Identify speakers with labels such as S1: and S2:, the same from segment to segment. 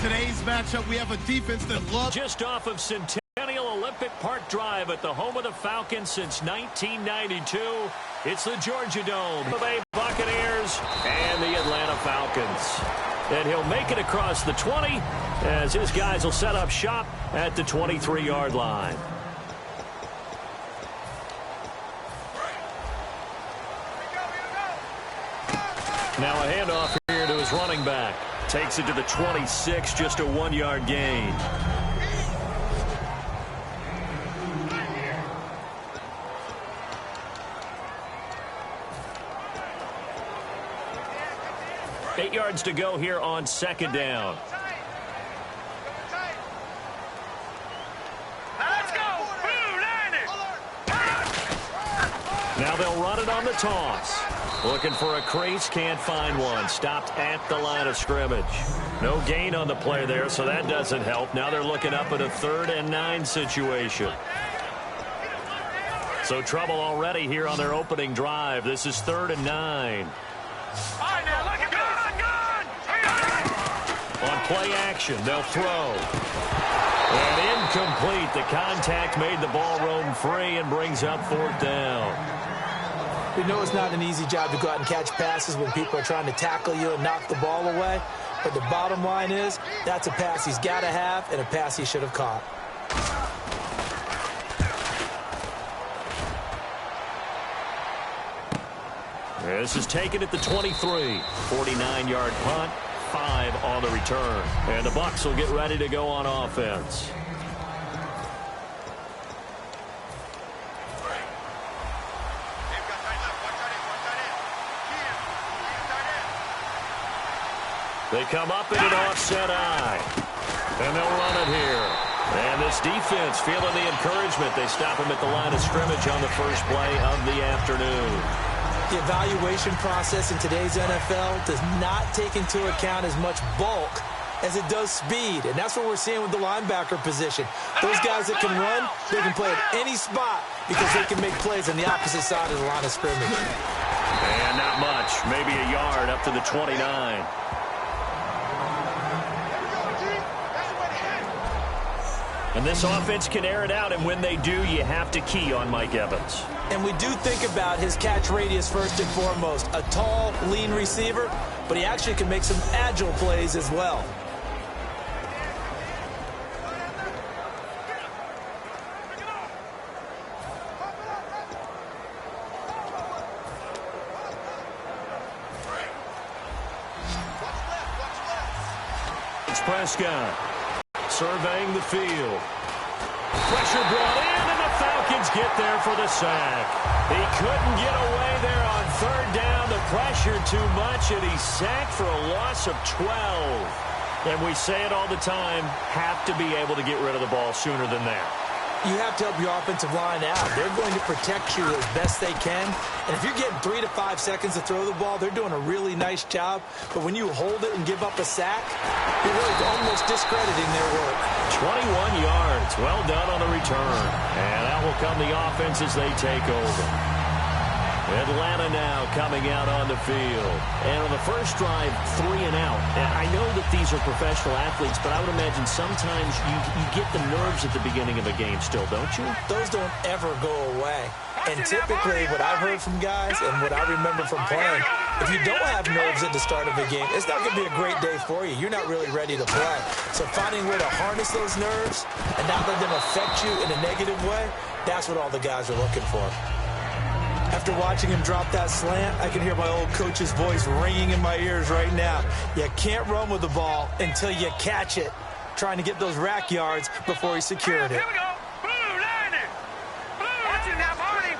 S1: today's matchup, we have a defense that loves...
S2: Just off of Centennial Olympic Park Drive at the home of the Falcons since 1992, it's the Georgia Dome. The Bay Buccaneers and the Atlanta Falcons. And he'll make it across the 20 as his guys will set up shop at the 23-yard line. Now a handoff here to his running back. Takes it to the 26, just a 1-yard gain. Eight yards to go here on second down.
S3: Let's go.
S2: Now they'll run it on the toss. Looking for a crease, can't find one. Stopped at the line of scrimmage. No gain on the play there, so that doesn't help. Now they're looking up at a 3rd and 9 situation. So trouble already here on their opening drive. This is 3rd and 9. On play action, they'll throw. And incomplete. The contact made the ball roam free and brings up 4th down.
S4: We know it's not an easy job to go out and catch passes when people are trying to tackle you and knock the ball away. But the bottom line is, that's a pass he's got to have and a pass he should have caught.
S2: This is taken at the 23. 49-yard punt, 5 on the return. And the Bucs will get ready to go on offense. They come up in an offset eye. And they'll run it here. And this defense feeling the encouragement. They stop him at the line of scrimmage on the first play of the afternoon.
S4: The evaluation process in today's NFL does not take into account as much bulk as it does speed. And that's what we're seeing with the linebacker position. Those guys that can run, they can play at any spot because they can make plays on the opposite side of the line of scrimmage.
S2: And not much. Maybe a yard up to the 29. And this offense can air it out, and when they do, you have to key on Mike Evans.
S4: And we do think about his catch radius first and foremost. A tall, lean receiver, but he actually can make some agile plays as well.
S2: It's Prescott. Surveying the field. Pressure brought in, and the Falcons get there for the sack. He couldn't get away there on 3rd down. The pressure too much, and he's sacked for a loss of 12. And we say it all the time, have to be able to get rid of the ball sooner than that.
S4: You have to help your offensive line out. They're going to protect you as best they can. And if you're getting 3 to 5 seconds to throw the ball, they're doing a really nice job. But when you hold it and give up a sack, you're really almost discrediting their work.
S2: 21 yards. Well done on the return. And out will come the offense as they take over. Atlanta now coming out on the field. And on the first drive, 3 and out. And I know that these are professional athletes, but I would imagine sometimes you get the nerves at the beginning of a game still, don't you?
S4: Those don't ever go away. And typically what I've heard from guys and what I remember from playing, if you don't have nerves at the start of a game, it's not going to be a great day for you. You're not really ready to play. So finding a way to harness those nerves and not let them affect you in a negative way, that's what all the guys are looking for. After watching him drop that slant, I can hear my old coach's voice ringing in my ears right now. You can't run with the ball until you catch it. Trying to get those rack yards before he secured it.
S3: Here we go. Blue, line it. Blue, watch it now, Barney.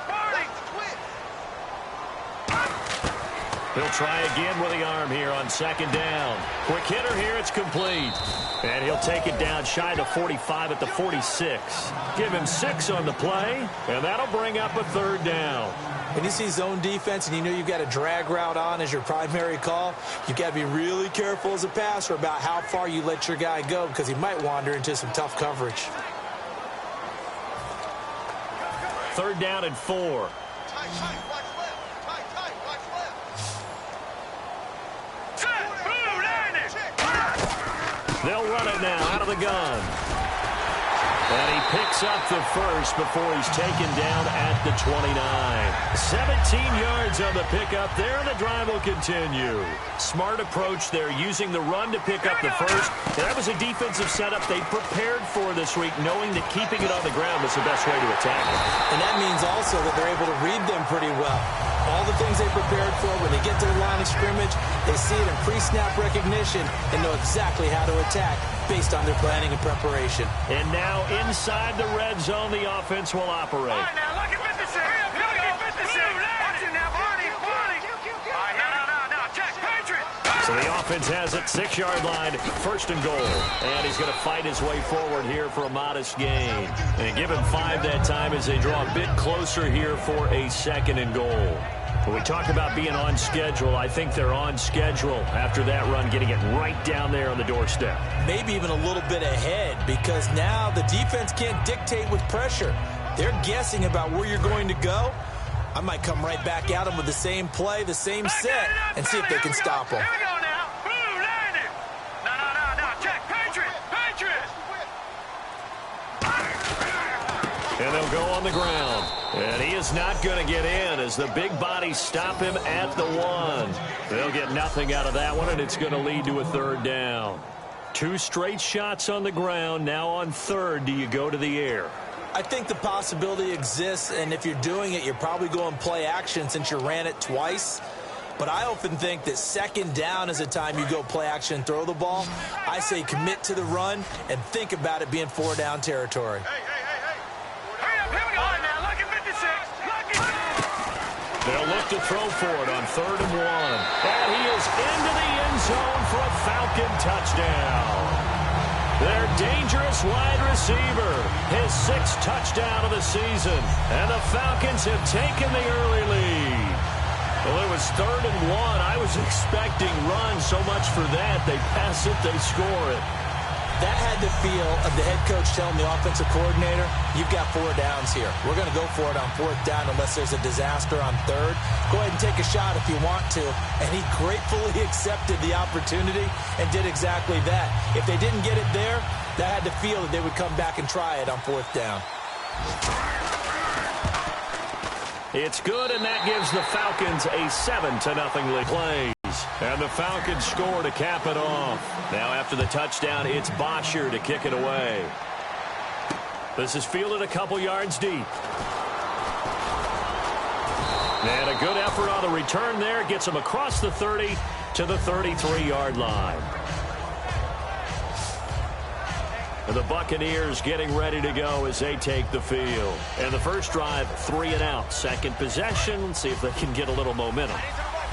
S2: He'll try again with the arm here on 2nd down. Quick hitter here, it's complete. And he'll take it down shy to 45 at the 46. Give him 6 on the play, and that'll bring up a 3rd down.
S4: When you see zone defense and you know you've got a drag route on as your primary call, you've got to be really careful as a passer about how far you let your guy go because he might wander into some tough coverage.
S2: 3rd down and 4. They'll run it now out of the gun. And he picks up the first before he's taken down at the 29. 17 yards on the pickup there, and the drive will continue. Smart approach there, using the run to pick up the first. That was a defensive setup they prepared for this week, knowing that keeping it on the ground was the best way to attack it.
S4: And that means also that they're able to read them pretty well. All the things they prepared for, when they get to the line of scrimmage, they see it in pre-snap recognition and know exactly how to attack based on their planning and preparation.
S2: And now inside the red zone, the offense will operate.
S3: All right, now, look at 56. Look at 56. Watch it now, Barney. All right, now, check, Patriot.
S2: So the offense has it, 6-yard line, first and goal. And he's going to fight his way forward here for a modest gain. And give him 5 that time as they draw a bit closer here for a second and goal. When we talk about being on schedule, I think they're on schedule after that run, getting it right down there on the doorstep.
S4: Maybe even a little bit ahead, because now the defense can't dictate with pressure. They're guessing about where you're going to go. I might come right back at them with the same play, the same set, and see if they can stop them.
S3: Here we go now. Blue, landing. No, check, Patriot.
S2: And they'll go on the ground. And he is not going to get in as the big bodies stop him at the 1. They'll get nothing out of that one, and it's going to lead to a third down. 2 straight shots on the ground. Now on third, do you go to the air?
S4: I think the possibility exists, and if you're doing it, you're probably going play action since you ran it twice. But I often think that second down is the time you go play action and throw the ball. I say commit to the run and think about it being 4-down territory.
S2: They'll look to throw for it on 3rd and 1. And he is into the end zone for a Falcon touchdown. Their dangerous wide receiver, his 6th touchdown of the season. And the Falcons have taken the early lead. Well, it was 3rd and 1. I was expecting run so much for that. They pass it, they score it.
S4: That had the feel of the head coach telling the offensive coordinator, you've got 4 downs here. We're going to go for it on 4th down unless there's a disaster on 3rd. Go ahead and take a shot if you want to. And he gratefully accepted the opportunity and did exactly that. If they didn't get it there, that had the feel that they would come back and try it on 4th down.
S2: It's good, and that gives the Falcons a 7-0 lead. Plays. And the Falcons score to cap it off. Now after the touchdown, it's Bosher to kick it away. This is fielded a couple yards deep. And a good effort on the return there. Gets him across the 30 to the 33-yard line. And the Buccaneers getting ready to go as they take the field. And the first drive, 3 and out. Second possession. Let's see if they can get a little momentum.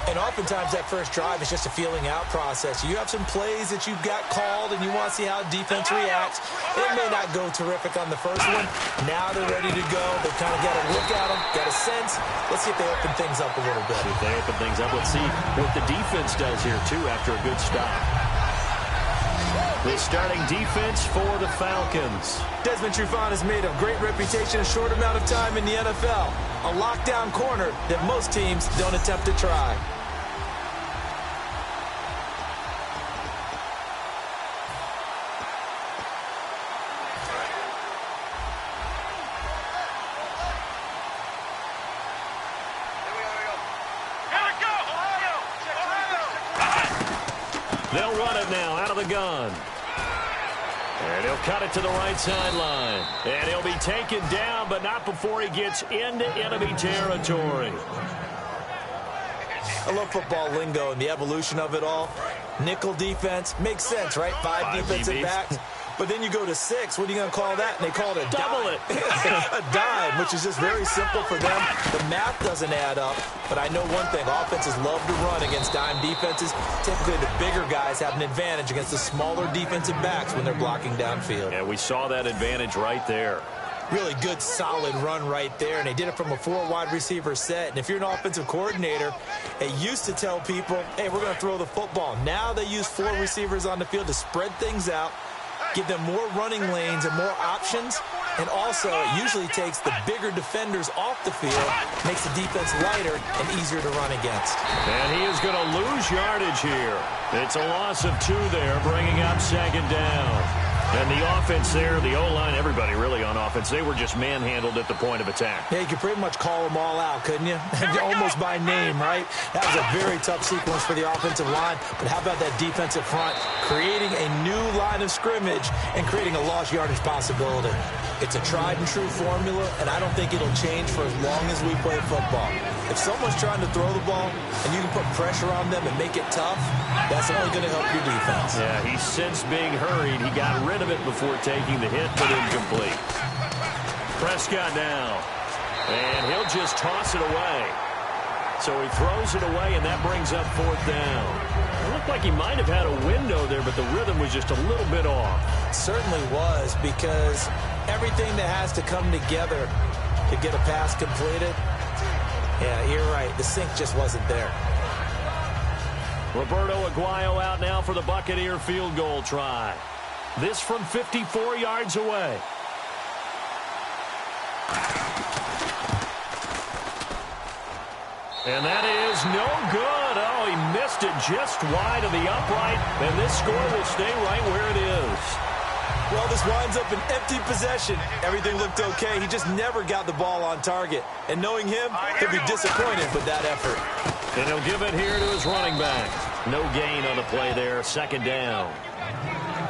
S4: And oftentimes that first drive is just a feeling out process. You have some plays that you've got called and you want to see how defense reacts. It may not go terrific on the first one. Now they're ready to go. They've kind of got a look at them, got a sense. Let's see if they open things up a little bit.
S2: See if they open things up. Let's see what the defense does here, too, after a good stop. The starting defense for the Falcons.
S4: Desmond Trufant has made a great reputation in a short amount of time in the NFL. A lockdown corner that most teams don't attempt to try.
S2: They'll run it now out of the gun. And he'll cut it to the right sideline. And he'll be taken down, but not before he gets into enemy territory.
S4: I love football lingo and the evolution of it all. Nickel defense makes sense, right? 5 defensive
S2: DBs.
S4: backs. But then you go to 6. What are you going to call that? And they call it a
S2: Double
S4: dime.
S2: it.
S4: A dime, which is just very simple for them. The math doesn't add up. But I know one thing. Offenses love to run against dime defenses. Typically, the bigger guys have an advantage against the smaller defensive backs when they're blocking downfield.
S2: Yeah, we saw that advantage right there.
S4: Really good, solid run right there. And they did it from a 4-wide receiver set. And if you're an offensive coordinator, they used to tell people, hey, we're going to throw the football. Now they use 4 receivers on the field to spread things out, give them more running lanes and more options, And also, it usually takes the bigger defenders off the field, makes the defense lighter and easier to run against.
S2: And he is going to lose yardage here. It's a loss of 2 there, bringing up second down. And the offense there, the O-line, everybody really on offense, they were just manhandled at the point of attack.
S4: Yeah, you could pretty much call them all out, couldn't you? Almost by name, right? That was a very tough sequence for the offensive line. But how about that defensive front? Creating a new line of scrimmage and creating a lost yardage possibility. It's a tried-and-true formula, and I don't think it'll change for as long as we play football. If someone's trying to throw the ball and you can put pressure on them and make it tough, that's only going to help your defense.
S2: Yeah, he sensed being hurried. He got rid of it before taking the hit, but incomplete. Prescott now. And he'll just toss it away. So he throws it away, and that brings up 4th down. It looked like he might have had a window there, but the rhythm was just a little bit off.
S4: It certainly was, because everything that has to come together to get a pass completed, yeah, you're right. The sync just wasn't there.
S2: Roberto Aguayo out now for the Buccaneer field goal try. This from 54 yards away. And that is no good. Oh, he missed it just wide of the upright, and this score will stay right where it is.
S4: Well, this winds up an empty possession. Everything looked okay. He just never got the ball on target. And knowing him, he'll be disappointed with that effort.
S2: And he'll give it here to his running back. No gain on the play there. 2nd down.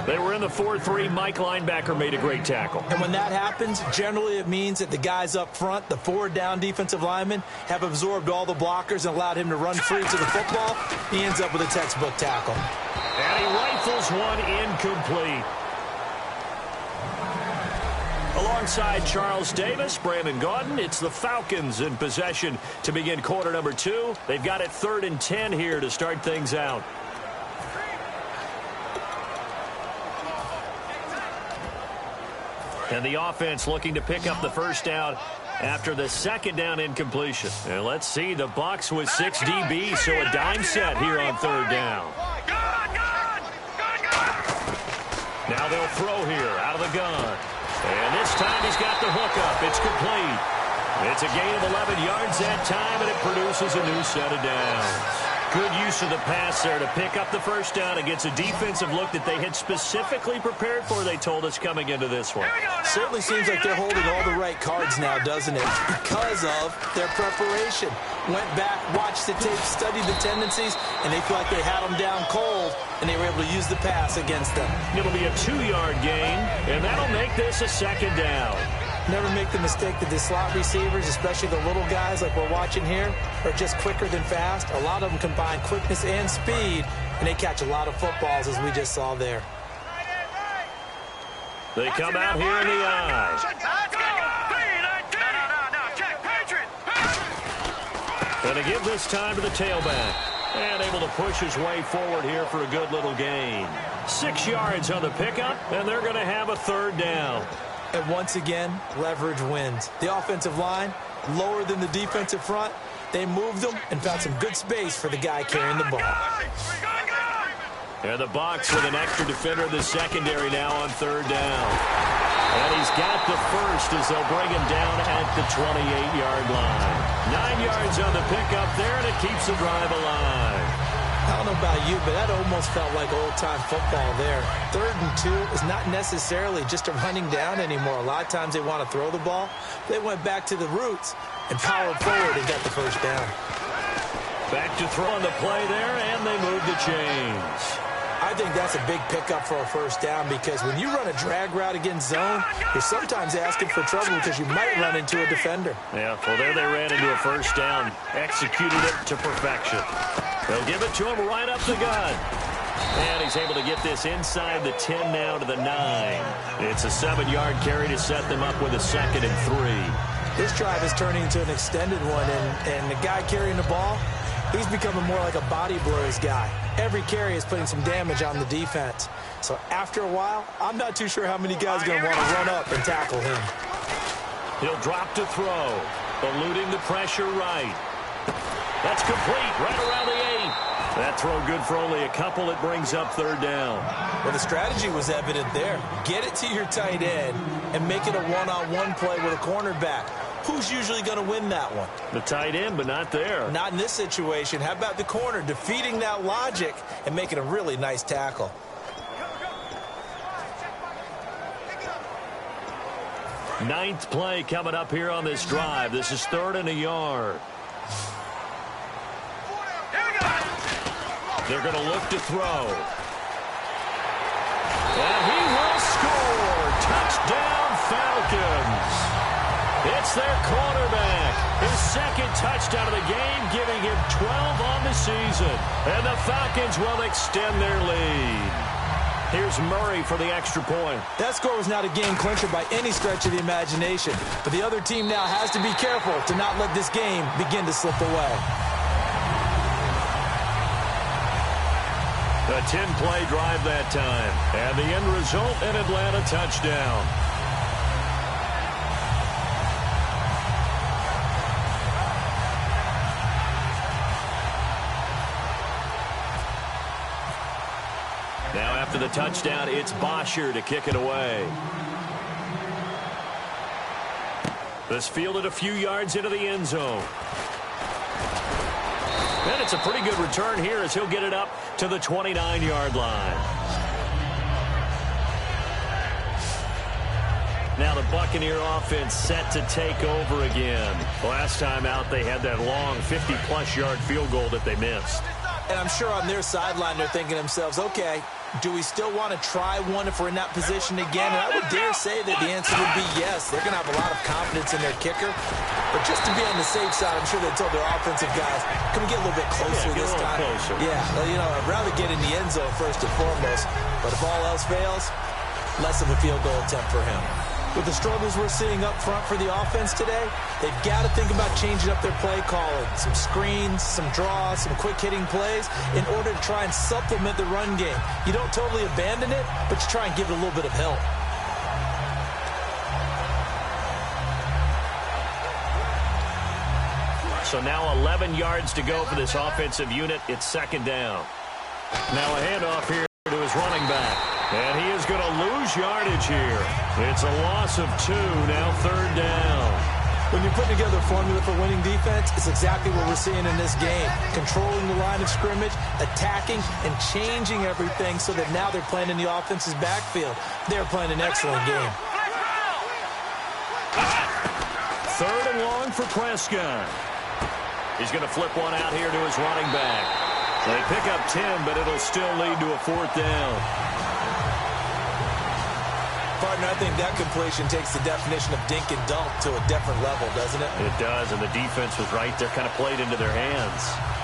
S2: They were in the 4-3. Mike linebacker made a great tackle.
S4: And when that happens, generally it means that the guys up front, the 4-down defensive linemen, have absorbed all the blockers and allowed him to run free to the football. He ends up with a textbook tackle.
S2: And he rifles one incomplete. Alongside Charles Davis, Brandon Gaudin, it's the Falcons in possession to begin quarter number 2. They've got it 3rd and 10 here to start things out. And the offense looking to pick up the first down after the 2nd down incompletion. And let's see, the Bucs with 6 DBs, so a dime set here on 3rd down. Now they'll throw here out of the gun. And this time he's got the hook up. It's complete. It's a gain of 11 yards that time, and it produces a new set of downs. Good use of the pass there to pick up the first down against a defensive look that they had specifically prepared for, they told us, coming into this one.
S4: Certainly seems like they're holding all the right cards now, doesn't it? Because of their preparation. Went back, watched the tape, studied the tendencies, and they feel like they had them down cold, and they were able to use the pass against them.
S2: It'll be a 2-yard gain, and that'll make this a 2nd down.
S4: Never make the mistake that the slot receivers, especially the little guys like we're watching here, are just quicker than fast. A lot of them combine quickness and speed, and they catch a lot of footballs, as we just saw there.
S2: They come out here in the eye. And to give this time to the tailback. And able to push his way forward here for a good little gain. 6 yards on the pickup, and they're going to have a 3rd down.
S4: And once again, leverage wins. The offensive line, lower than the defensive front. They moved them and found some good space for the guy carrying the ball.
S2: And the Bucs with an extra defender in the secondary now on 3rd down. And he's got the first as they'll bring him down at the 28-yard line. 9 yards on the pickup there, and it keeps the drive alive.
S4: I don't know about you, but that almost felt like old-time football there. 3rd and 2 is not necessarily just a running down anymore. A lot of times they want to throw the ball. They went back to the roots and powered forward and got the first down.
S2: Back to throw on the play there, and they move the chains.
S4: I think that's a big pickup for a first down, because when you run a drag route against zone, you're sometimes asking for trouble because you might run into a defender.
S2: Yeah, well, there they ran into a first down. Executed it to perfection. They'll give it to him right up the gut. And he's able to get this inside the 10 now to the 9. It's a 7-yard carry to set them up with a 2nd and 3.
S4: This drive is turning into an extended one, and the guy carrying the ball, he's becoming more like a body blows guy. Every carry is putting some damage on the defense. So after a while, I'm not too sure how many guys are going to want to run up and tackle him.
S2: He'll drop to throw, eluding the pressure right. That's complete, right around the 8. That throw good for only a couple. It brings up third down.
S4: Well, the strategy was evident there. Get it to your tight end and make it a one-on-one play with a cornerback. Who's usually going to win that one?
S2: The tight end, but not there.
S4: Not in this situation. How about the corner defeating that logic and making a really nice tackle?
S2: Ninth play coming up here on this drive. This is 3rd and a yard. They're going to look to throw. And he will score. Touchdown, Falcons. It's their quarterback. His second touchdown of the game, giving him 12 on the season. And the Falcons will extend their lead. Here's Murray for the extra point.
S4: That score was not a game clincher by any stretch of the imagination. But the other team now has to be careful to not let this game begin to slip away.
S2: A 10-play drive that time. And the end result, an Atlanta touchdown. Now after the touchdown, it's Bosher to kick it away. This fielded a few yards into the end zone. And it's a pretty good return here as he'll get it up to the 29-yard line. Now the Buccaneer offense set to take over again. Last time out, they had that long 50-plus yard field goal that they missed.
S4: And I'm sure on their sideline they're thinking to themselves, okay, do we still want to try one if we're in that position again? And I would dare say that the answer would be yes. They're going to have a lot of confidence in their kicker. But just to be on the safe side, I'm sure they told their offensive guys, can we get a little bit closer this time?
S2: Closer.
S4: Yeah, well, you know, I'd rather get in the end zone first and foremost. But if all else fails, less of a field goal attempt for him. With the struggles we're seeing up front for the offense today, they've got to think about changing up their play calling. Some screens, some draws, some quick-hitting plays in order to try and supplement the run game. You don't totally abandon it, but you try and give it a little bit of help.
S2: So now 11 yards to go for this offensive unit. It's second down. Now a handoff here to his running back. And he is going to lose yardage here. It's a loss of 2, now third down.
S4: When you're putting together a formula for winning defense, it's exactly what we're seeing in this game. Controlling the line of scrimmage, attacking, and changing everything so that now they're playing in the offense's backfield. They're playing an excellent game.
S2: 3rd and long for Prescott. He's going to flip one out here to his running back. They pick up 10, but it'll still lead to a 4th down.
S4: Partner, I think that completion takes the definition of dink and dunk to a different level, doesn't it?
S2: It does, and the defense was right there, kind of played into their hands.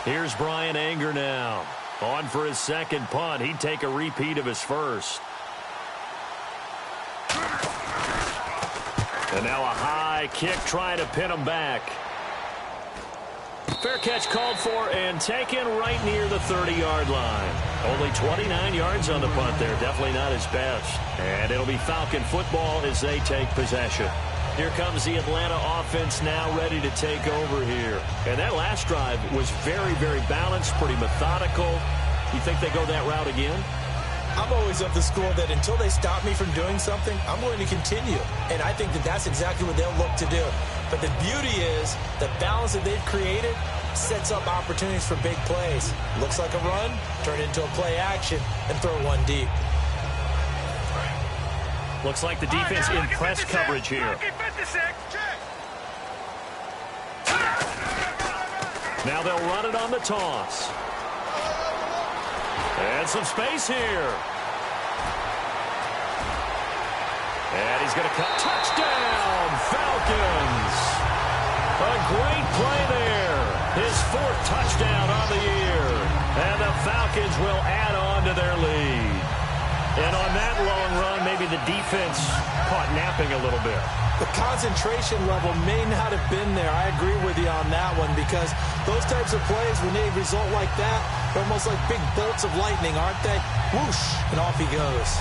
S2: Here's Brian Anger now. On for his second punt. He'd take a repeat of his first. And now a high kick trying to pin him back. Fair catch called for and taken right near the 30-yard line. Only 29 yards on the punt there. Definitely not his best. And it'll be Falcon football as they take possession. Here comes the Atlanta offense now ready to take over here. And that last drive was very, very balanced, pretty methodical. You think they go that route again?
S4: I'm always of the school that until they stop me from doing something, I'm going to continue. And I think that that's exactly what they'll look to do. But the beauty is the balance that they've created sets up opportunities for big plays. Looks like a run, turn into a play action, and throw one deep.
S2: Looks like the defense in press coverage here. Now they'll run it on the toss. And some space here. And he's going to cut. Touchdown, Falcons. A great play there. His 4th touchdown on the year. And the Falcons will add on to their lead. And on that long run, maybe the defense caught napping a little bit.
S4: The concentration level may not have been there. I agree with you on that one, because those types of plays, when they result like that, they're almost like big bolts of lightning, aren't they? Whoosh, and off he goes.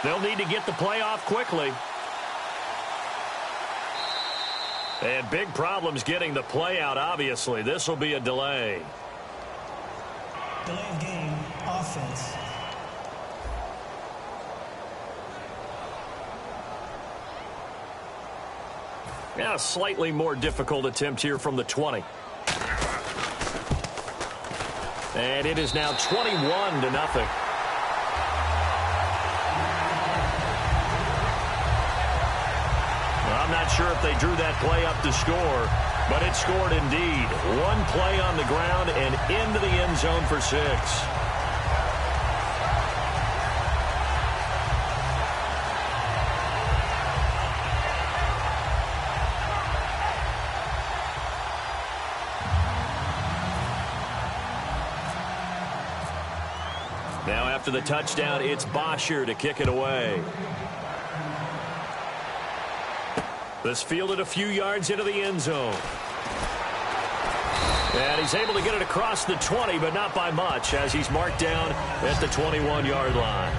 S2: They'll need to get the play off quickly. They had big problems getting the play out, obviously. This will be a delay.
S5: Delay of game, offense.
S2: Yeah, a slightly more difficult attempt here from the 20. And it is now 21-0. I'm not sure if they drew that play up to score, but it scored indeed. One play on the ground and into the end zone for 6. Now after the touchdown, it's Bosher to kick it away. This fielded a few yards into the end zone. And he's able to get it across the 20, but not by much, as he's marked down at the 21-yard line.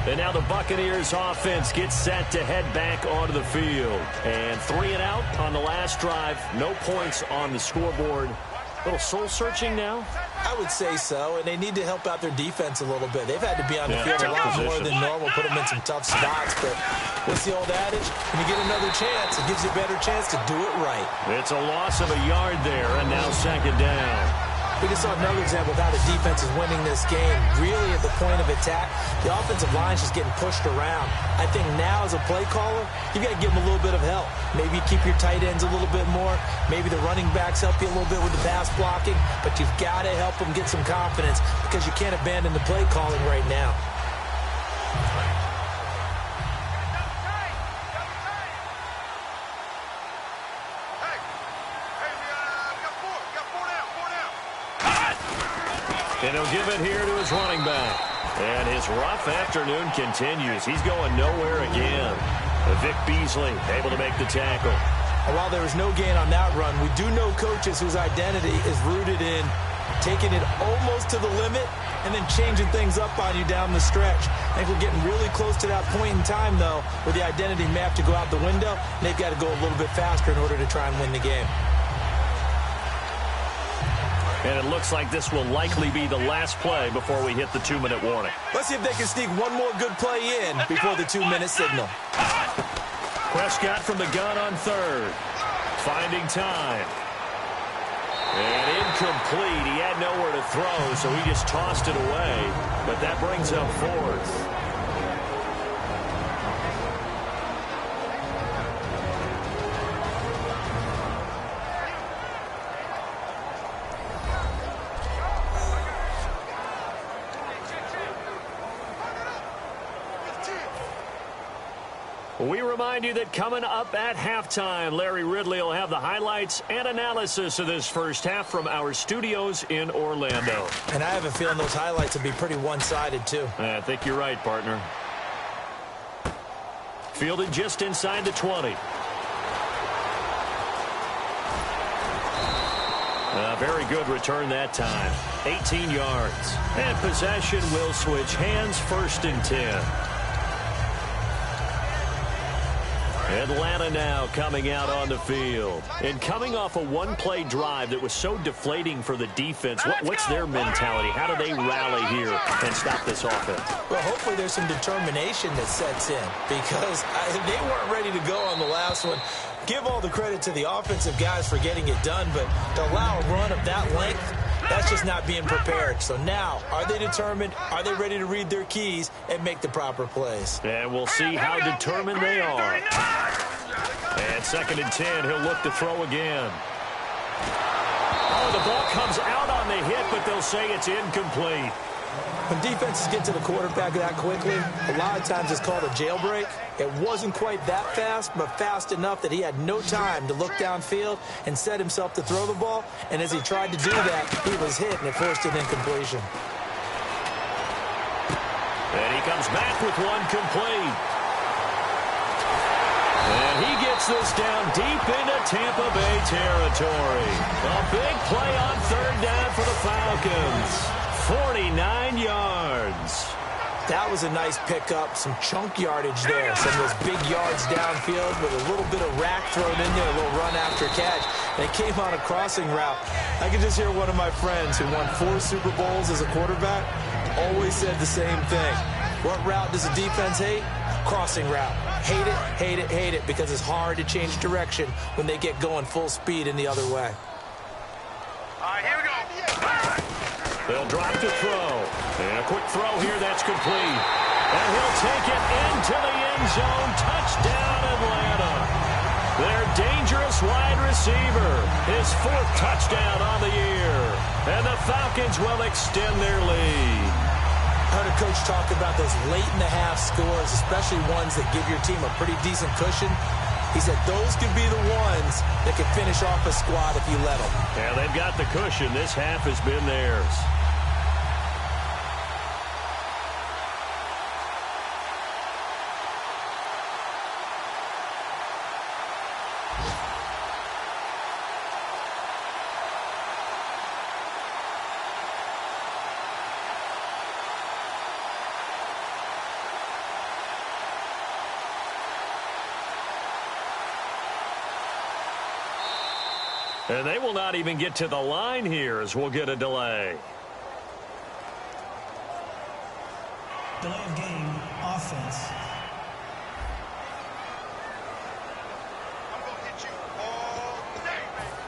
S2: And now the Buccaneers offense gets set to head back onto the field. And 3 and out on the last drive. No points on the scoreboard. A little soul-searching now?
S4: I would say so, and they need to help out their defense a little bit. They've had to be on the field a lot more than normal, put them in some tough spots. But what's the old adage? When you get another chance, it gives you a better chance to do it right.
S2: It's a loss of a yard there, and now 2nd down.
S4: We just saw another example of how the defense is winning this game. Really at the point of attack, the offensive line is just getting pushed around. I think now as a play caller, you've got to give them a little bit of help. Maybe keep your tight ends a little bit more. Maybe the running backs help you a little bit with the pass blocking. But you've got to help them get some confidence, because you can't abandon the play calling right now.
S2: And he'll give it here to his running back. And his rough afternoon continues. He's going nowhere again. Vic Beasley able to make the tackle.
S4: And while there was no gain on that run, we do know coaches whose identity is rooted in taking it almost to the limit and then changing things up on you down the stretch. I think we're getting really close to that point in time, though, where the identity may have to go out the window, and they've got to go a little bit faster in order to try and win the game.
S2: And it looks like this will likely be the last play before we hit the 2-minute warning.
S4: Let's see if they can sneak one more good play in before the 2-minute signal.
S2: Prescott from the gun on 3rd. Finding time. And incomplete. He had nowhere to throw, so he just tossed it away. But that brings up 4th. We remind you that coming up at halftime, Larry Ridley will have the highlights and analysis of this first half from our studios in Orlando.
S4: And I have a feeling those highlights will be pretty one-sided, too.
S2: I think you're right, partner. Fielded just inside the 20. A very good return that time. 18 yards. And possession will switch hands, 1st and 10. Atlanta now coming out on the field. And coming off a one-play drive that was so deflating for the defense, what's their mentality? How do they rally here and stop this offense?
S4: Well, hopefully there's some determination that sets in, because they weren't ready to go on the last one. Give all the credit to the offensive guys for getting it done, but to allow a run of that length, That's just not being prepared. So now, are they determined? Are they ready to read their keys and make the proper plays?
S2: And we'll see how determined they are. And 2nd and 10, he'll look to throw again. Oh, the ball comes out on the hit, but they'll say it's incomplete.
S4: When defenses get to the quarterback that quickly, a lot of times it's called a jailbreak. It wasn't quite that fast, but fast enough that he had no time to look downfield and set himself to throw the ball. And as he tried to do that, he was hit, and it forced an incompletion.
S2: And he comes back with one complete. And he gets this down deep into Tampa Bay territory. A big play on 3rd down for the Falcons. 49 yards.
S4: That was a nice pickup, some chunk yardage there. Some of those big yards downfield with a little bit of rack thrown in there, a little run after catch. And it came on a crossing route. I can just hear one of my friends who won 4 Super Bowls as a quarterback always said the same thing. What route does the defense hate? Crossing route. Hate it, hate it, hate it, because it's hard to change direction when they get going full speed in the other way.
S3: All right, here we go.
S2: They'll drop to throw. And a quick throw here that's complete. And he'll take it into the end zone. Touchdown, Atlanta. Their dangerous wide receiver. His 4th touchdown on the year. And the Falcons will extend their lead.
S4: I heard a coach talk about those late-in-the-half scores, especially ones that give your team a pretty decent cushion. He said those could be the ones that could finish off a squad if you let them.
S2: Yeah, they've got the cushion. This half has been theirs. And they will not even get to the line here as we'll get a delay.
S5: Delay of game, offense.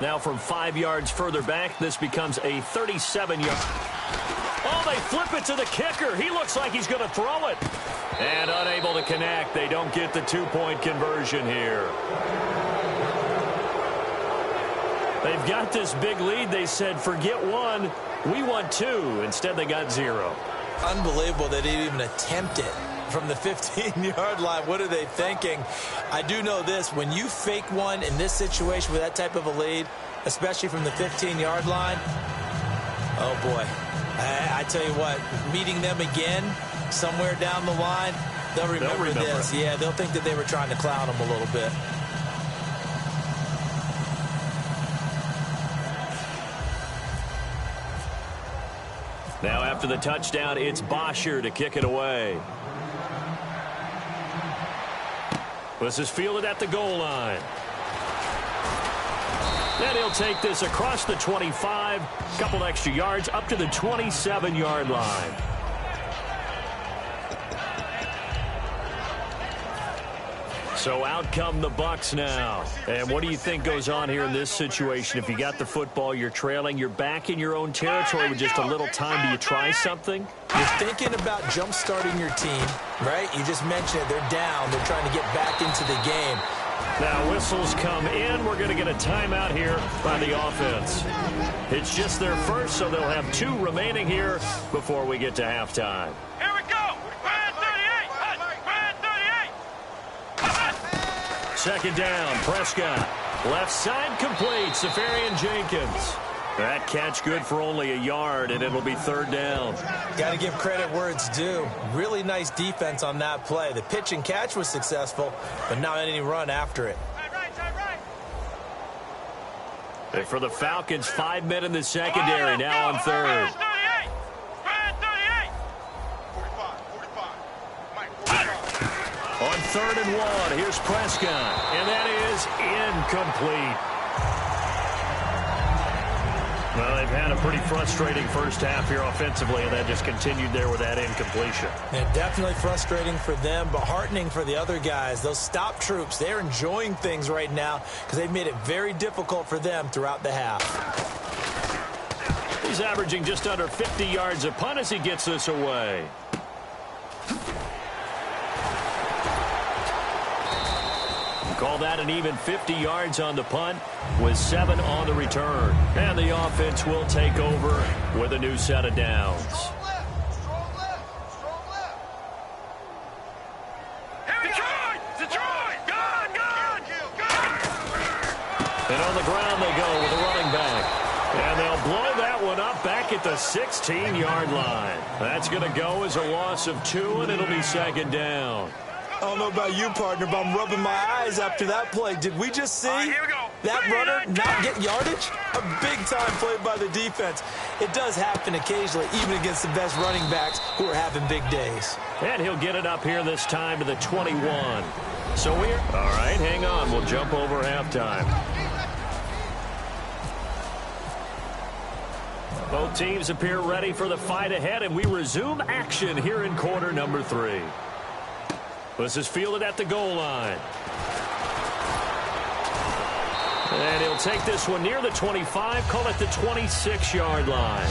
S2: Now from 5 yards further back, this becomes a 37-yard. Oh, they flip it to the kicker. He looks like he's going to throw it. And unable to connect. They don't get the 2-point conversion here. They've got this big lead. They said, forget 1. We want 2. Instead, they got 0.
S4: Unbelievable that they even attempt it from the 15-yard line. What are they thinking? I do know this. When you fake one in this situation with that type of a lead, especially from the 15-yard line, oh, boy. I tell you what, meeting them again somewhere down the line, they'll remember this. Yeah, they'll think that they were trying to clown them a little bit.
S2: Now after the touchdown, it's Bosher to kick it away. This is fielded at the goal line. And he'll take this across the 25, couple extra yards up to the 27-yard line. So out come the Bucs now. And what do you think goes on here in this situation? If you got the football, you're trailing, you're back in your own territory with just a little time. Do you try something?
S4: You're thinking about jump-starting your team, right? You just mentioned it. They're down. They're trying to get back into the game.
S2: Now whistles come in. We're going to get a timeout here by the offense. It's just their first, so they'll have 2 remaining here before we get to halftime.
S3: Here we go. Brand 38. Brand 38.
S2: Second down, Prescott. Left side complete, Safarian Jenkins. That catch good for only a yard, and it'll be 3rd down.
S4: Got to give credit where it's due. Really nice defense on that play. The pitch and catch was successful, but not any run after it.
S2: And for the Falcons, 5 men in the secondary, now on 3rd. On 3rd and 1, here's Prescott, and that is incomplete. Well, they've had a pretty frustrating first half here offensively, and that just continued there with that incompletion.
S4: Yeah, definitely frustrating for them, but heartening for the other guys. Those stop troops, they're enjoying things right now because they've made it very difficult for them throughout the half.
S2: He's averaging just under 50 yards a punt as he gets this away. Call that an even 50 yards on the punt with 7 on the return. And the offense will take over with a new set of downs. And on the ground they go with a running back. And they'll blow that one up back at the 16-yard line. That's going to go as a loss of 2, and it'll be second down.
S4: I don't know about you, partner, but I'm rubbing my eyes after that play. Did we just see that runner not get yardage? A big-time play by the defense. It does happen occasionally, even against the best running backs who are having big days.
S2: And he'll get it up here this time to the 21. So we're... All right, hang on. We'll jump over halftime. Both teams appear ready for the fight ahead, and we resume action here in quarter number 3. This is fielded at the goal line. And he'll take this one near the 25, call it the 26-yard line.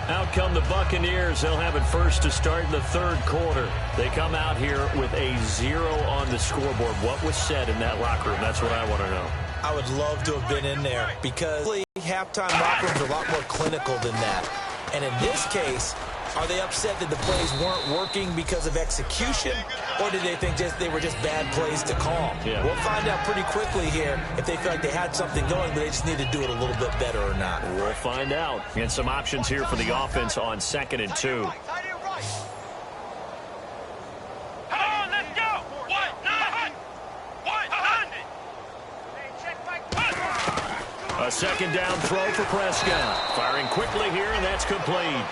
S2: Out come the Buccaneers. They'll have it first to start in the third quarter. They come out here with a 0 on the scoreboard. What was said in that locker room? That's what I want to know.
S4: I would love to have been in there because halftime locker rooms are a lot more clinical than that. And in this case, are they upset that the plays weren't working because of execution, or did they think they were just bad plays to call?
S2: Yeah.
S4: We'll find out pretty quickly here if they feel like they had something going, but they just need to do it a little bit better or not.
S2: We'll find out. And some options here for the offense on 2nd and 2. A second down throw for Prescott. Firing quickly here, and that's complete.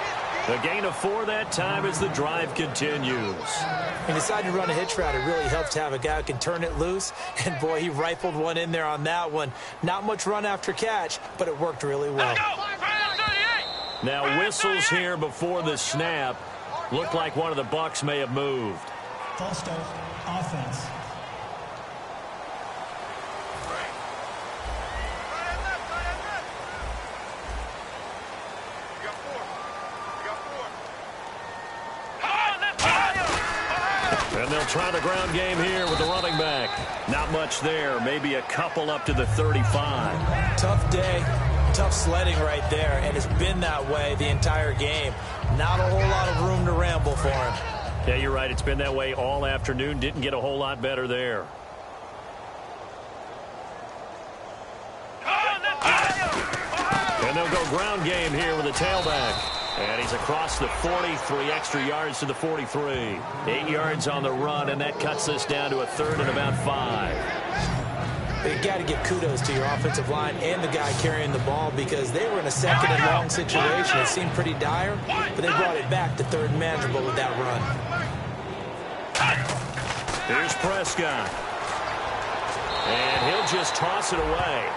S2: A gain of 4 that time as the drive continues.
S4: He decided to run a hitch route. It really helps to have a guy who can turn it loose. And, boy, he rifled one in there on that one. Not much run after catch, but it worked really well.
S2: Now whistles here before the snap. Looked like one of the Bucs may have moved.
S5: False start, offense.
S2: And they'll try the ground game here with the running back. Not much there. Maybe a couple up to the 35.
S4: Tough day. Tough sledding right there. And it's been that way the entire game. Not a whole lot of room to ramble for him.
S2: Yeah, you're right. It's been that way all afternoon. Didn't get a whole lot better there. And they'll go ground game here with a tailback. And he's across the 40, 3 extra yards to the 43. 8 yards on the run, and that cuts this down to a 3rd and about 5.
S4: But you got to give kudos to your offensive line and the guy carrying the ball because they were in a 2nd and long situation. It seemed pretty dire, but they brought it back to 3rd and manageable with that run.
S2: Here's Prescott. And he'll just toss it away.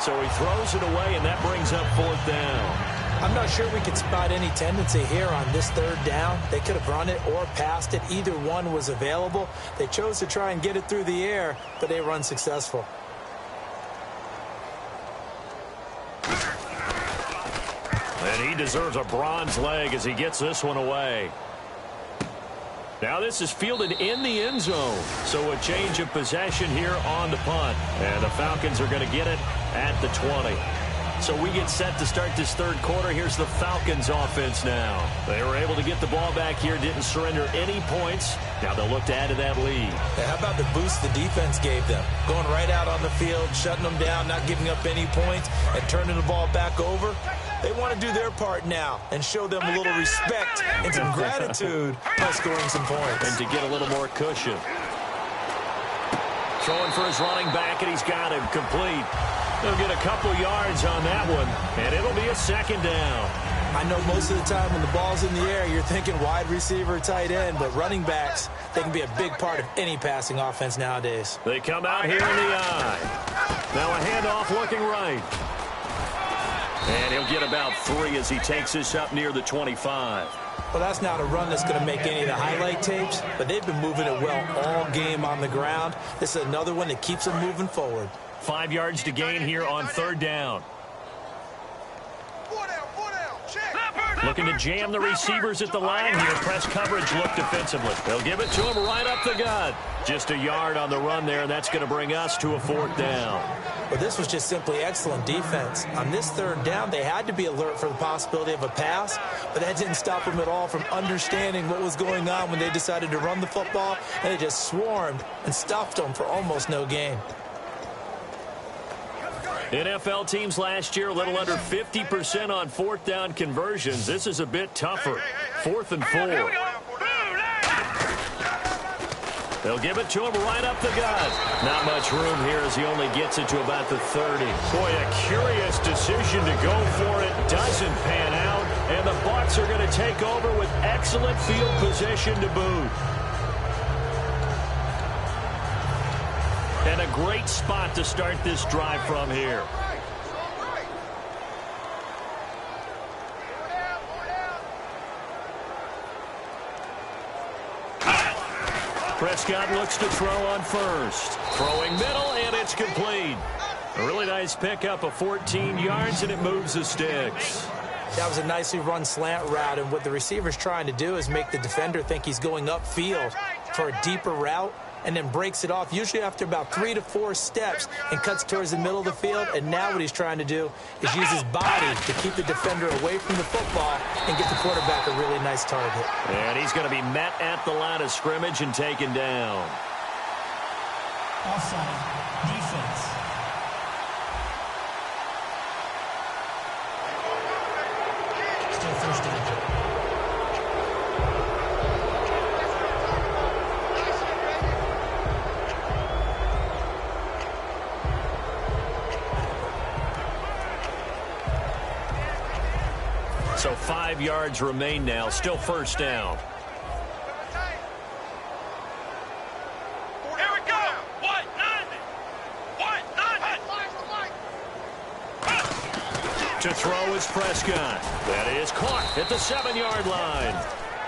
S2: So he throws it away, and that brings up 4th down.
S4: I'm not sure we could spot any tendency here on this 3rd down. They could have run it or passed it. Either one was available. They chose to try and get it through the air, but they were unsuccessful.
S2: And he deserves a bronze leg as he gets this one away. Now this is fielded in the end zone. So a change of possession here on the punt. And the Falcons are going to get it at the 20. So we get set to start this 3rd quarter. Here's the Falcons offense now. They were able to get the ball back here, didn't surrender any points. Now they'll look to add to that lead.
S4: How about the boost the defense gave them? Going right out on the field, shutting them down, not giving up any points, and turning the ball back over. They want to do their part now and show them a little respect and some gratitude by scoring some points.
S2: And to get a little more cushion. Throwing for his running back, and he's got him complete. They'll get a couple yards on that one, and it'll be a 2nd down.
S4: I know most of the time when the ball's in the air, you're thinking wide receiver, tight end, but running backs, they can be a big part of any passing offense nowadays.
S2: They come out here in the eye. Now a handoff looking right. And he'll get about 3 as he takes this up near the 25.
S4: Well, that's not a run that's going to make any of the highlight tapes, but they've been moving it well all game on the ground. This is another one that keeps them moving forward.
S2: 5 yards to gain here on third down. Looking to jam the receivers at the line here. Press coverage look defensively. They'll give it to him right up the gut. Just a yard on the run there, and that's going to bring us to a fourth down.
S4: Well, this was just simply excellent defense. On this third down, they had to be alert for the possibility of a pass, but that didn't stop them at all from understanding what was going on when they decided to run the football, and they just swarmed and stuffed them for almost no gain.
S2: NFL teams last year a little under 50% on fourth down conversions. This is a bit tougher. 4th and 4. They'll give it to him right up the gut. Not much room here as he only gets it to about the 30. Boy, a curious decision to go for it. Doesn't pan out. And the Bucs are going to take over with excellent field position to boot. And a great spot to start this drive from here. Prescott looks to throw on first. Throwing middle, and it's complete. A really nice pickup of 14 yards, and it moves the sticks.
S4: That was a nicely run slant route, and what the receiver's trying to do is make the defender think he's going upfield for a deeper route, and then breaks it off, usually after about 3 to 4 steps, and cuts towards the middle of the field. And now what he's trying to do is use his body to keep the defender away from the football and get the quarterback a really nice target.
S2: And he's going to be met at the line of scrimmage and taken down.
S5: Offside. Defense. Still first down.
S2: So 5 yards remain now. Still first down.
S3: Here we go. What?
S2: To throw is Prescott. That is caught at the 7-yard line.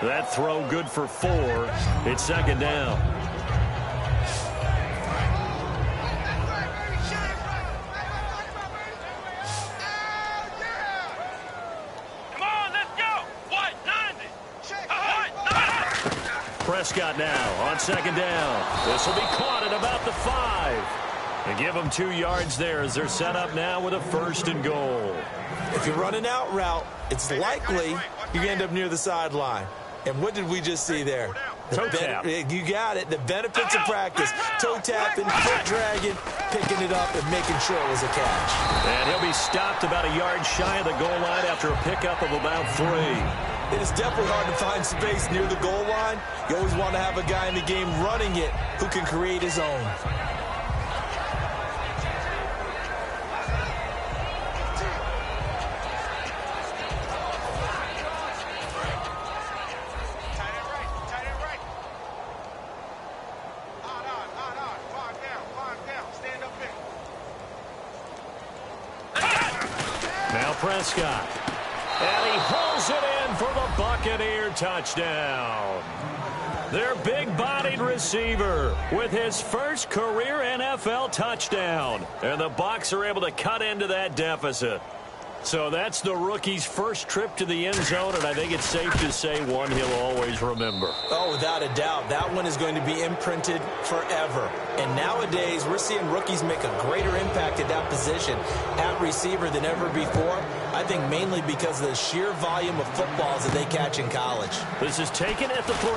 S2: That throw good for 4. It's second down. Prescott now on second down. This will be caught at about the 5. They give them 2 yards there as they're set up now with a 1st and goal.
S4: If you run an out route, it's likely you end up near the sideline. And what did we just see there?
S2: Toe tap.
S4: You got it. The benefits of practice. Toe tapping, foot dragging, picking it up, and making sure it was a catch.
S2: And he'll be stopped about a yard shy of the goal line after a pickup of about 3.
S4: It is definitely hard to find space near the goal line. You always want to have a guy in the game running it who can create his own.
S2: Now Prescott. And he hauls it in for the Buccaneer touchdown. Their big-bodied receiver with his first career NFL touchdown. And the Bucs are able to cut into that deficit. So that's the rookie's first trip to the end zone, and I think it's safe to say one he'll always remember.
S4: Oh, without a doubt. That one is going to be imprinted forever. And nowadays, we're seeing rookies make a greater impact at that position at receiver than ever before. I think mainly because of the sheer volume of footballs that they catch in college.
S2: This is taken at the 3.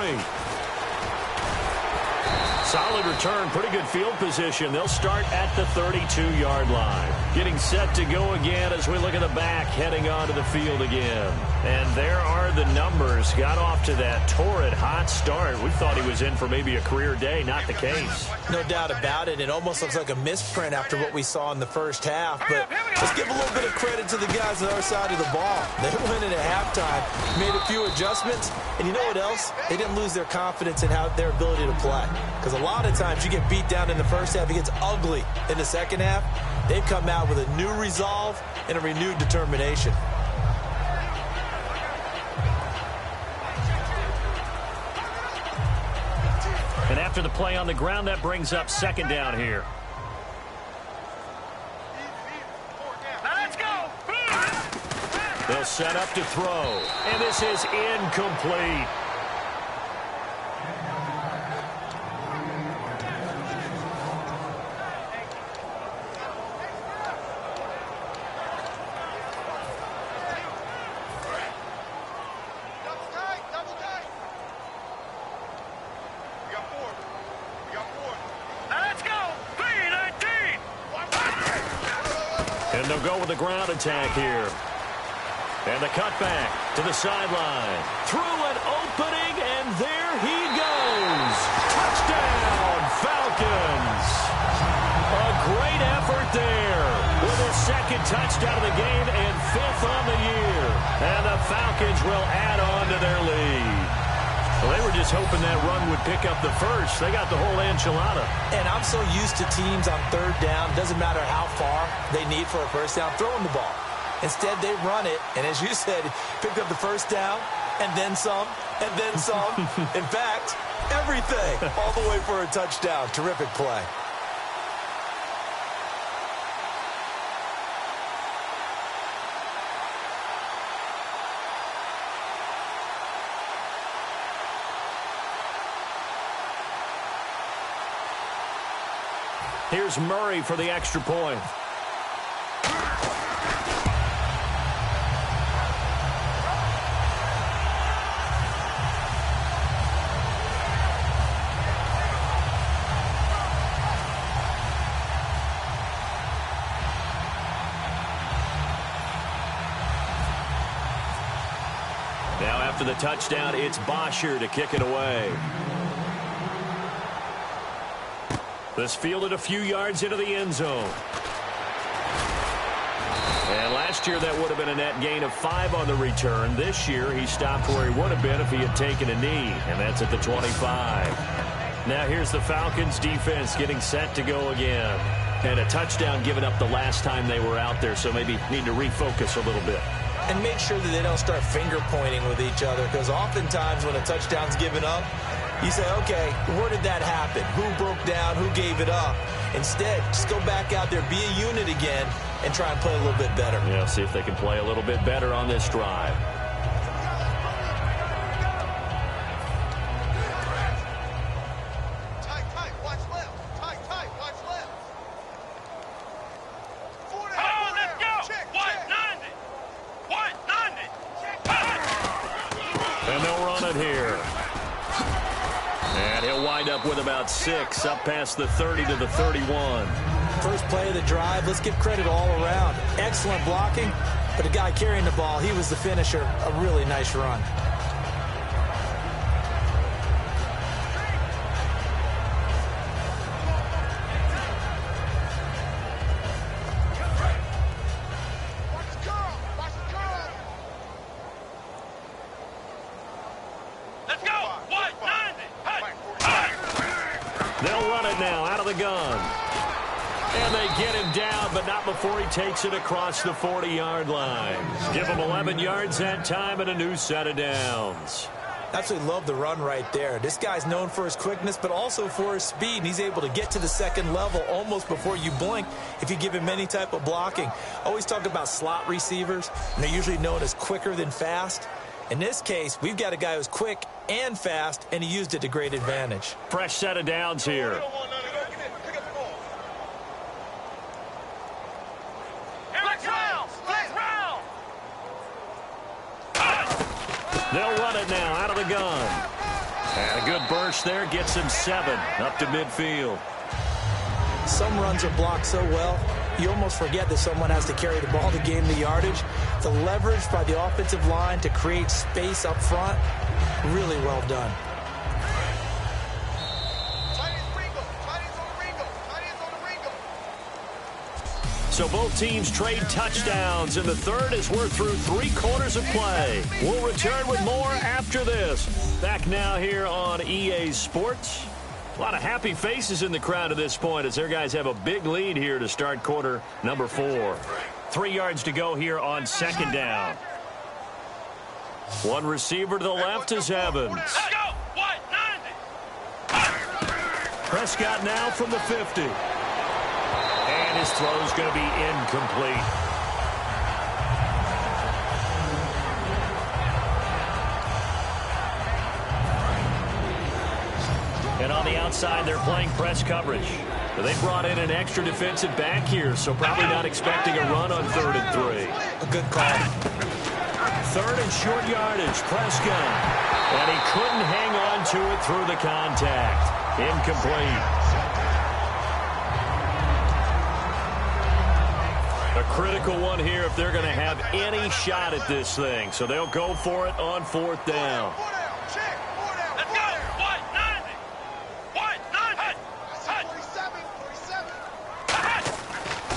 S2: Solid return, pretty good field position. They'll start at the 32-yard line. Getting set to go again as we look at the back, heading onto the field again. And there are the numbers. Got off to that torrid hot start. We thought he was in for maybe a career day. Not the case.
S4: No doubt about it. It almost looks like a misprint after what we saw in the first half. But let's give a little bit of credit to the guys on our side of the ball. They went in at halftime, made a few adjustments, and you know what else? They didn't lose their confidence in their ability to play. Because a lot of times you get beat down in the first half, it gets ugly in the second half. They've come out with a new resolve and a renewed determination.
S2: And after the play on the ground, that brings up second down here. They'll set up to throw, and this is incomplete. And they'll go with the ground attack here. And the cutback to the sideline. Through an opening, and there he goes. Touchdown, Falcons. A great effort there with his second touchdown of the game and 5th on the year. And the Falcons will add on to their lead. Well, they were just hoping that run would pick up the first. They got the whole enchilada.
S4: And I'm so used to teams on 3rd down, doesn't matter how far they need for a first down, throwing the ball. Instead, they run it, and as you said, picked up the first down, and then some, and then some. In fact, everything, all the way for a touchdown. Terrific play.
S2: Here's Murray for the extra point. Now after the touchdown, it's Bosher to kick it away. This fielded a few yards into the end zone. And last year that would have been a net gain of 5 on the return. This year he stopped where he would have been if he had taken a knee, and that's at the 25. Now here's the Falcons defense getting set to go again. And a touchdown given up the last time they were out there, so maybe need to refocus a little bit.
S4: And make sure that they don't start finger pointing with each other, because oftentimes when a touchdown's given up, you say, okay, where did that happen? Who broke down? Who gave it up? Instead, just go back out there, be a unit again, and try and play a little bit better.
S2: Yeah, see if they can play a little bit better on this drive.
S3: Tight, watch left. Tight, watch left. Let's go. White 90.
S2: And they'll run it here. And he'll wind up with about 6, up past the 30 to the 31.
S4: First play of the drive, let's give credit all around. Excellent blocking, but the guy carrying the ball, he was the finisher. A really nice run.
S2: They'll run it now out of the gun. And they get him down, but not before he takes it across the 40-yard line. Give him 11 yards that time and a new set of downs.
S4: Absolutely love the run right there. This guy's known for his quickness, but also for his speed. And he's able to get to the second level almost before you blink if you give him any type of blocking. Always talk about slot receivers, and they're usually known as quicker than fast. In this case, we've got a guy who's quick and fast, and he used it to great advantage.
S2: Fresh set of downs here. They'll run it now out of the gun. And a good burst there gets him 7 up to midfield.
S4: Some runs are blocked so well, you almost forget that someone has to carry the ball to gain the yardage. The leverage by the offensive line to create space up front, really well done.
S2: So both teams trade touchdowns in the third as we're through 3/4 of play. We'll return with more after this. Back now here on EA Sports. A lot of happy faces in the crowd at this point as their guys have a big lead here to start quarter number 4. 3 yards to go here on second down. One receiver to the left is Evans. Prescott now from the 50. And his throw's going to be incomplete. outside. They're playing press coverage. They brought in an extra defensive back here, so probably not expecting a run on 3rd and 3.
S4: A good call.
S2: 3rd and short yardage, Prescott. And he couldn't hang on to it through the contact. Incomplete. A critical one here if they're going to have any shot at this thing. So they'll go for it on 4th down.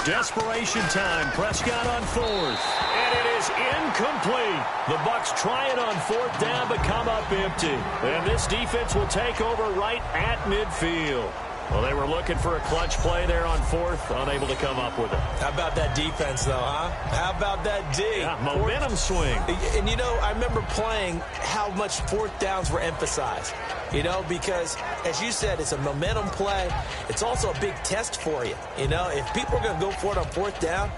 S2: Desperation time. Prescott on 4th. And it is incomplete. The Bucs try it on 4th down, but come up empty. And this defense will take over right at midfield. Well, they were looking for a clutch play there on 4th, unable to come up with it.
S4: How about that defense, though, huh? How about that D?
S2: Yeah, momentum swing.
S4: And, you know, I remember playing how much 4th downs were emphasized. You know, because, as you said, it's a momentum play. It's also a big test for you. You know, if people are going to go for it on 4th down,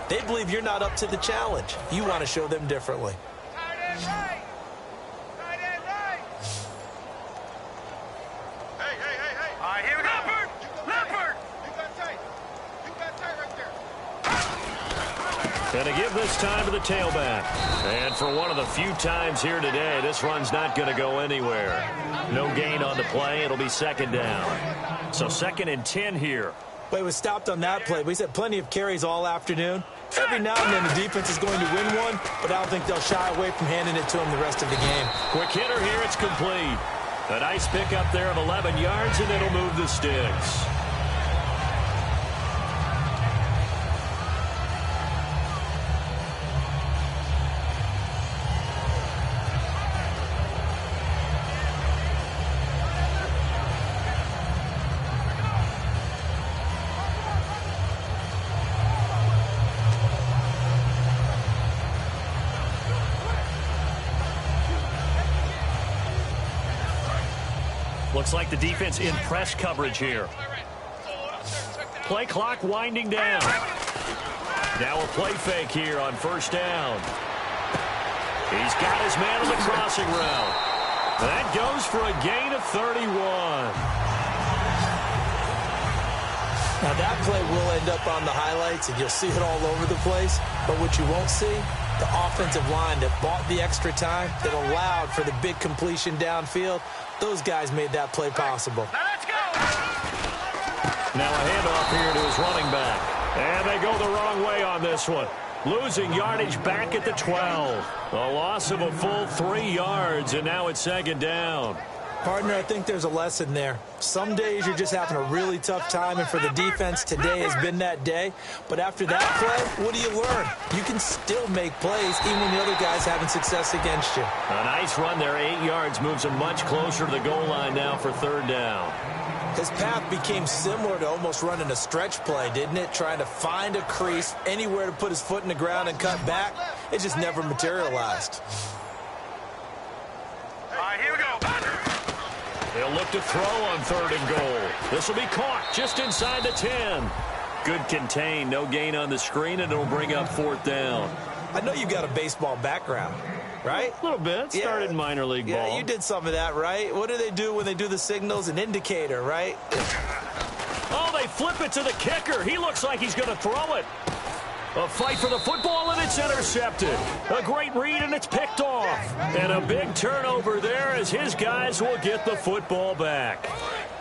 S4: they believe you're not up to the challenge. You want to show them differently.
S2: And to give this time to the tailback. And for one of the few times here today, this run's not going to go anywhere. No gain on the play. It'll be 2nd down. So 2nd and 10 here.
S4: Well, he was stopped on that play. We said plenty of carries all afternoon. Every now and then the defense is going to win one, but I don't think they'll shy away from handing it to him the rest of the game.
S2: Quick hitter here. It's complete. A nice pickup there of 11 yards, and it'll move the sticks. Looks like the defense in press coverage here. Play clock winding down. Now a play fake here on 1st down. He's got his man on the crossing route. That goes for a gain of 31.
S4: Now that play will end up on the highlights, and you'll see it all over the place. But what you won't see, the offensive line that bought the extra time, that allowed for the big completion downfield, those guys made that play possible.
S2: Now a handoff here to his running back. And they go the wrong way on this one. Losing yardage back at the 12. A loss of a full 3 yards, and now it's 2nd down.
S4: Partner, I think there's a lesson there. Some days you're just having a really tough time, and for the defense, today has been that day. But after that play, what do you learn? You can still make plays even when the other guy's having success against you.
S2: A nice run there, 8 yards, moves him much closer to the goal line now for 3rd down.
S4: His path became similar to almost running a stretch play, didn't it? Trying to find a crease, anywhere to put his foot in the ground and cut back. It just never materialized.
S3: All right, here we go.
S2: They'll look to throw on 3rd and goal. This will be caught just inside the 10. Good contain, no gain on the screen, and it'll bring up 4th down.
S4: I know you've got a baseball background, right?
S2: A little bit. Started in minor league ball.
S4: Yeah, you did some of that, right? What do they do when they do the signals? An indicator, right?
S2: Oh, they flip it to the kicker. He looks like he's going to throw it. A fight for the football, and it's intercepted. A great read, and it's picked off. And a big turnover there as his guys will get the football back.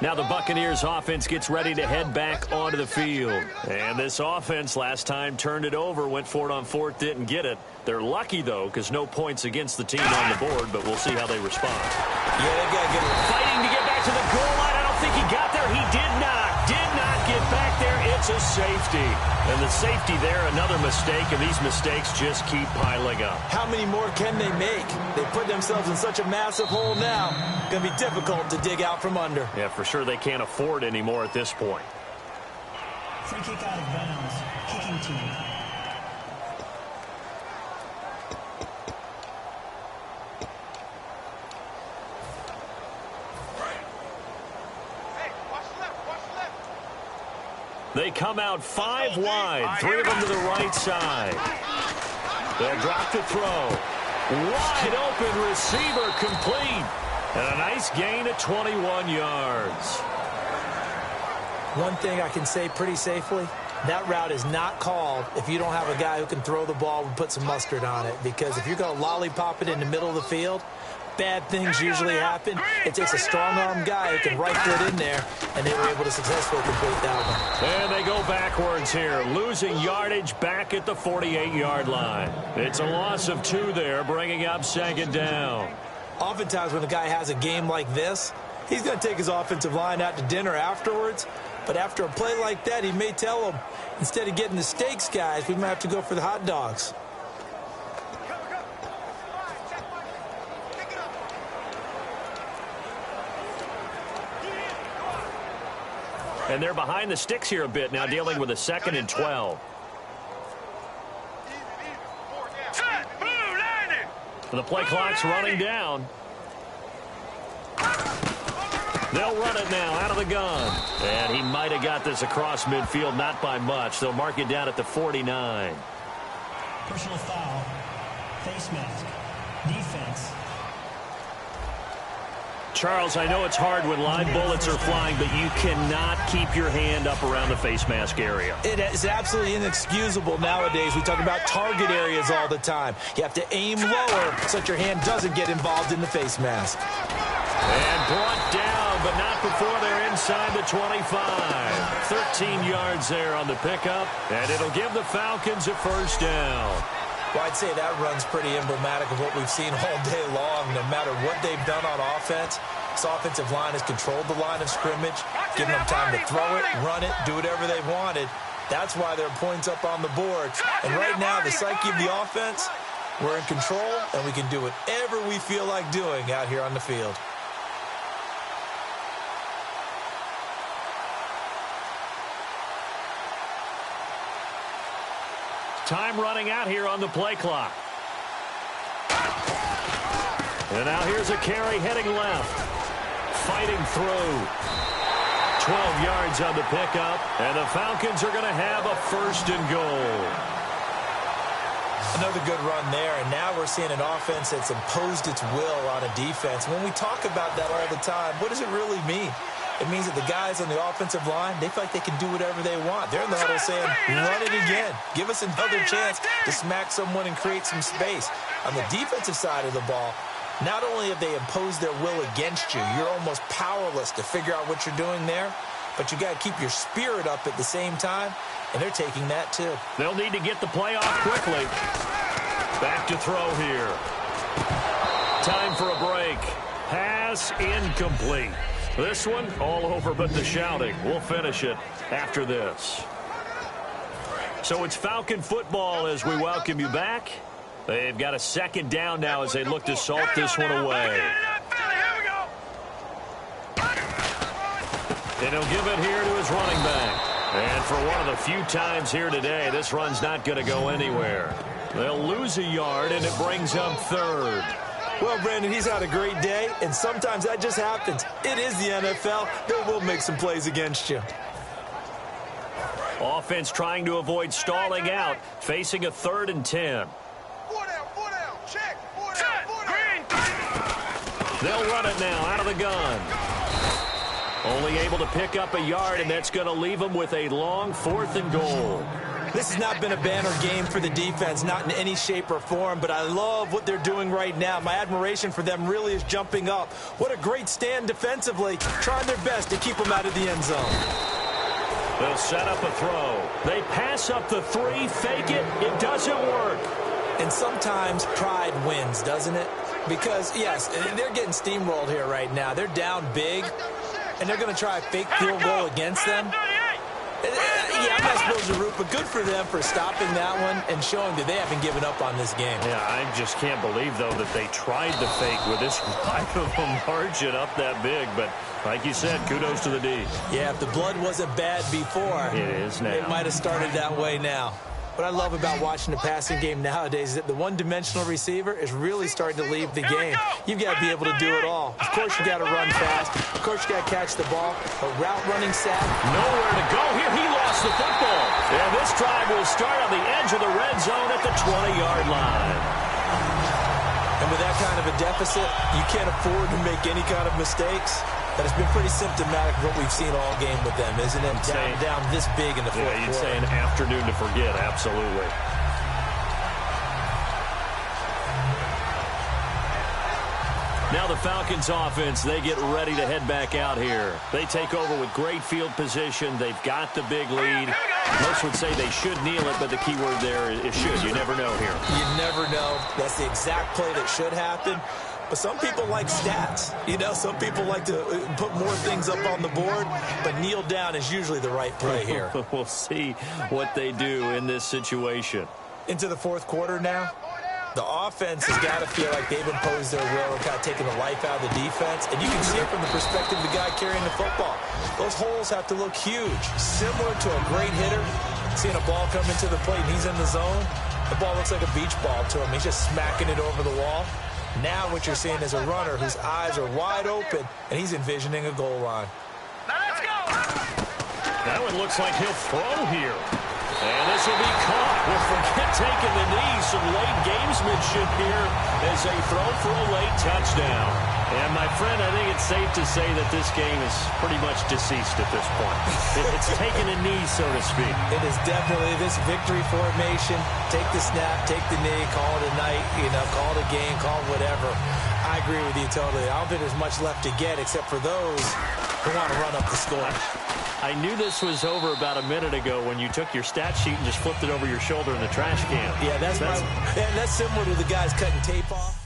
S2: Now the Buccaneers offense gets ready to head back onto the field. And this offense last time turned it over, went for it on 4th, didn't get it. They're lucky, though, because no points against the team on the board, but we'll see how they respond.
S4: Yeah, they got to get it.
S2: Fighting to get back to the goal line. I don't think he got there. He did not get back there. It's a safety. And the safety there, another mistake, and these mistakes just keep piling up.
S4: How many more can they make? They put themselves in such a massive hole now. Going to be difficult to dig out from under.
S2: Yeah, for sure they can't afford any more at this point.
S5: Free kick out of bounds. Kicking team.
S2: They come out 5 wide, 3 of them to the right side. They'll drop to throw. Wide open receiver complete. And a nice gain at 21 yards.
S4: One thing I can say pretty safely, that route is not called if you don't have a guy who can throw the ball and put some mustard on it. Because if you're going to lollipop it in the middle of the field, bad things usually happen. It takes a strong-arm guy who can rifle it in there, and they were able to successfully complete that one.
S2: And they go backwards here, losing yardage back at the 48-yard line. It's a loss of 2 there, bringing up 2nd down.
S4: Oftentimes when a guy has a game like this, he's going to take his offensive line out to dinner afterwards. But after a play like that, he may tell them, instead of getting the steaks, guys, we might have to go for the hot dogs.
S2: And they're behind the sticks here a bit now, dealing with a 2nd and 12. The play clock's running down. They'll run it now out of the gun. And he might have got this across midfield, not by much. They'll mark it down at the 49.
S5: Personal foul. Face mask. Defense.
S2: Charles, I know it's hard when live bullets are flying, but you cannot keep your hand up around the face mask area.
S4: It is absolutely inexcusable nowadays. We talk about target areas all the time. You have to aim lower so that your hand doesn't get involved in the face mask.
S2: And brought down, but not before they're inside the 25. 13 yards there on the pickup, and it'll give the Falcons a 1st down.
S4: Well, I'd say that run's pretty emblematic of what we've seen all day long. No matter what they've done on offense, this offensive line has controlled the line of scrimmage, given them time to throw it, run it, do whatever they wanted. That's why there are points up on the board. And right now, the psyche of the offense, we're in control, and we can do whatever we feel like doing out here on the field.
S2: Time running out here on the play clock. And now here's a carry heading left. Fighting through. 12 yards on the pickup. And the Falcons are going to have a 1st and goal.
S4: Another good run there, and now we're seeing an offense that's imposed its will on a defense. When we talk about that all the time, what does it really mean? It means that the guys on the offensive line, they feel like they can do whatever they want. They're in the huddle saying, run it again. Give us another chance to smack someone and create some space. On the defensive side of the ball, not only have they imposed their will against you, you're almost powerless to figure out what you're doing there, but you got to keep your spirit up at the same time, and they're taking that too.
S2: They'll need to get the play off quickly. Back to throw here. Time for a break. Pass incomplete. This one all over but the shouting. We'll finish it after this. So it's Falcon football as we welcome you back. They've got a 2nd down now as they look to salt this one away. And he'll give it here to his running back. And for one of the few times here today, this run's not going to go anywhere. They'll lose a yard, and it brings up 3rd.
S4: Well, Brandon, he's had a great day, and sometimes that just happens. It is the NFL. They will make some plays against you.
S2: Offense trying to avoid stalling out, facing a 3rd and 10.
S3: Check.
S2: They'll run it now out of the gun. Only able to pick up a yard, and that's going to leave them with a long 4th and goal.
S4: This has not been a banner game for the defense, not in any shape or form, but I love what they're doing right now. My admiration for them really is jumping up. What a great stand defensively, trying their best to keep them out of the end zone.
S2: They'll set up a throw. They pass up the 3, fake it. It doesn't work.
S4: And sometimes pride wins, doesn't it? Because, yes, they're getting steamrolled here right now. They're down big, and they're going to try a fake field goal against them. Yeah, I'm not supposed to root, but good for them for stopping that one and showing that they haven't given up on this game.
S2: Yeah, I just can't believe, though, that they tried the fake with this wide of a margin up that big. But like you said, kudos to the D.
S4: Yeah, if the blood wasn't bad before,
S2: it is now.
S4: It might have started that way now. What I love about watching the passing game nowadays is that the one-dimensional receiver is really starting to leave the game. You've got to be able to do it all. Of course, you got to run fast. Of course, you got to catch the ball. A route running sack.
S2: Nowhere to go here. He lost the football. And this drive will start on the edge of the red zone at the 20-yard line.
S4: And with that kind of a deficit, you can't afford to make any kind of mistakes. That has been pretty symptomatic of what we've seen all game with them, isn't it? Down this big in the fourth quarter.
S2: You'd say an afternoon to forget, absolutely. Now the Falcons offense, they get ready to head back out here. They take over with great field position. They've got the big lead. Most would say they should kneel it, but the key word there is should. You never know here.
S4: You never know. That's the exact play that should happen. But some people like stats. You know, some people like to put more things up on the board, but kneel down is usually the right play here.
S2: We'll see what they do in this situation.
S4: Into the fourth quarter now. The offense has got to feel like they've imposed their will and kind of taken the life out of the defense. And you can see it from the perspective of the guy carrying the football. Those holes have to look huge. Similar to a great hitter, seeing a ball come into the plate and he's in the zone. The ball looks like a beach ball to him. He's just smacking it over the wall. Now what you're seeing is a runner whose eyes are wide open, and he's envisioning a goal line.
S3: Now let's go.
S2: That one looks like he'll throw here. And this will be caught. We'll forget taking the knee. Some late gamesmanship here as they throw for a late touchdown. And, my friend, I think it's safe to say that this game is pretty much deceased at this point. It's taken a knee, so to speak.
S4: It is definitely this victory formation. Take the snap, take the knee, call it a night, call it a game, call it whatever. I agree with you totally. I don't think there's much left to get except for those who want to run up the score.
S2: I knew this was over about a minute ago when you took your stat sheet and just flipped it over your shoulder in the trash can.
S4: Yeah, that's similar to the guys cutting tape off.